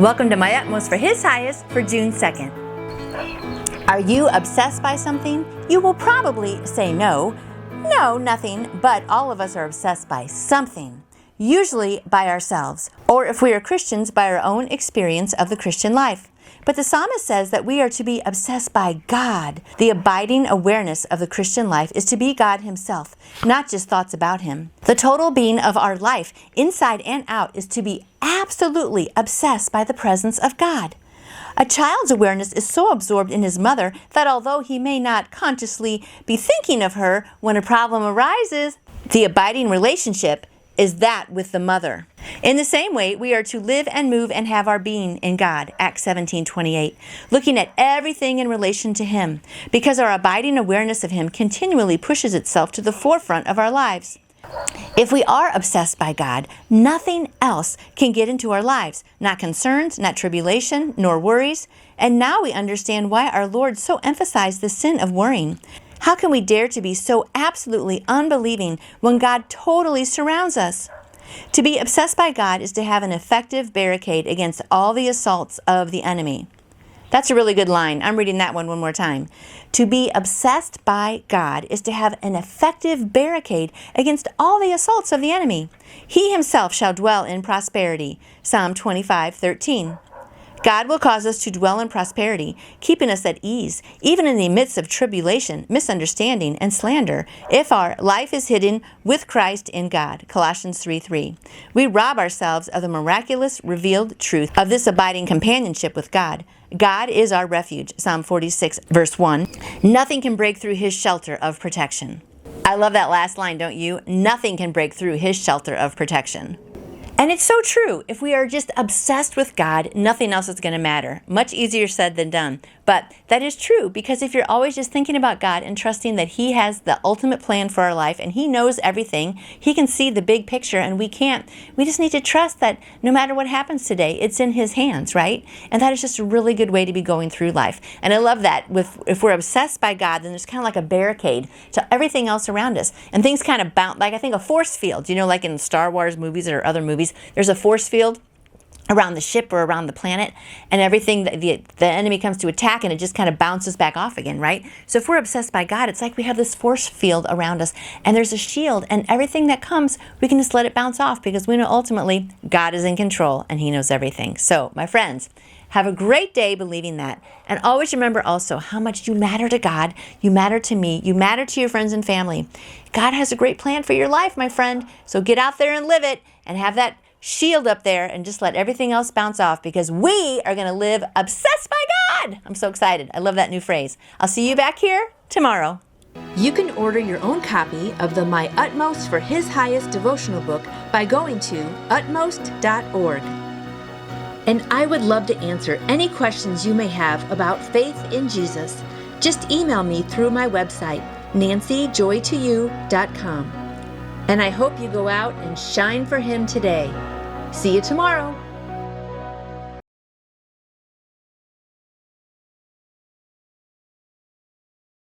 Welcome to My Utmost for His Highest for June 2nd. Are you obsessed by something? You will probably say no. No, nothing, but all of us are obsessed by something. Usually by ourselves, or if we are Christians, by our own experience of the Christian life. But the psalmist says that we are to be obsessed by God. The abiding awareness of the Christian life is to be God Himself, not just thoughts about Him. The total being of our life, inside and out, is to be absolutely obsessed by the presence of God. A child's awareness is so absorbed in his mother that although he may not consciously be thinking of her when a problem arises, the abiding relationship is that with the mother. In the same way, we are to live and move and have our being in God, Acts 17:28, looking at everything in relation to Him, because our abiding awareness of Him continually pushes itself to the forefront of our lives. If we are obsessed by God, nothing else can get into our lives, not concerns, not tribulation, nor worries. And now we understand why our Lord so emphasized the sin of worrying. How can we dare to be so absolutely unbelieving when God totally surrounds us? To be obsessed by God is to have an effective barricade against all the assaults of the enemy. That's a really good line. I'm reading that one more time. To be obsessed by God is to have an effective barricade against all the assaults of the enemy. He Himself shall dwell in prosperity. Psalm 25:13. God will cause us to dwell in prosperity, keeping us at ease, even in the midst of tribulation, misunderstanding, and slander, if our life is hidden with Christ in God. Colossians 3:3. We rob ourselves of the miraculous revealed truth of this abiding companionship with God. God is our refuge. Psalm 46, verse 1. Nothing can break through His shelter of protection. I love that last line, don't you? Nothing can break through His shelter of protection. And it's so true. If we are just obsessed with God, nothing else is going to matter. Much easier said than done. But that is true, because if you're always just thinking about God and trusting that He has the ultimate plan for our life and He knows everything, He can see the big picture and we can't. We just need to trust that no matter what happens today, it's in His hands, right? And that is just a really good way to be going through life. And I love that. If we're obsessed by God, then there's kind of like a barricade to everything else around us. And things kind of bounce, like I think a force field, like in Star Wars movies or other movies, there's a force field around the ship or around the planet, and everything that the enemy comes to attack, and it just kind of bounces back off again, right? So if we're obsessed by God, it's like we have this force field around us, and there's a shield, and everything that comes, we can just let it bounce off, because we know ultimately God is in control, and He knows everything. So, my friends, have a great day believing that. And always remember also how much you matter to God, you matter to me, you matter to your friends and family. God has a great plan for your life, my friend. So get out there and live it, and have that shield up there, and just let everything else bounce off, because we are going to live obsessed by God. I'm so excited. I love that new phrase. I'll see you back here tomorrow. You can order your own copy of the My Utmost for His Highest devotional book by going to utmost.org. And I would love to answer any questions you may have about faith in Jesus. Just email me through my website, nancyjoytoyou.com. And I hope you go out and shine for Him today. See you tomorrow.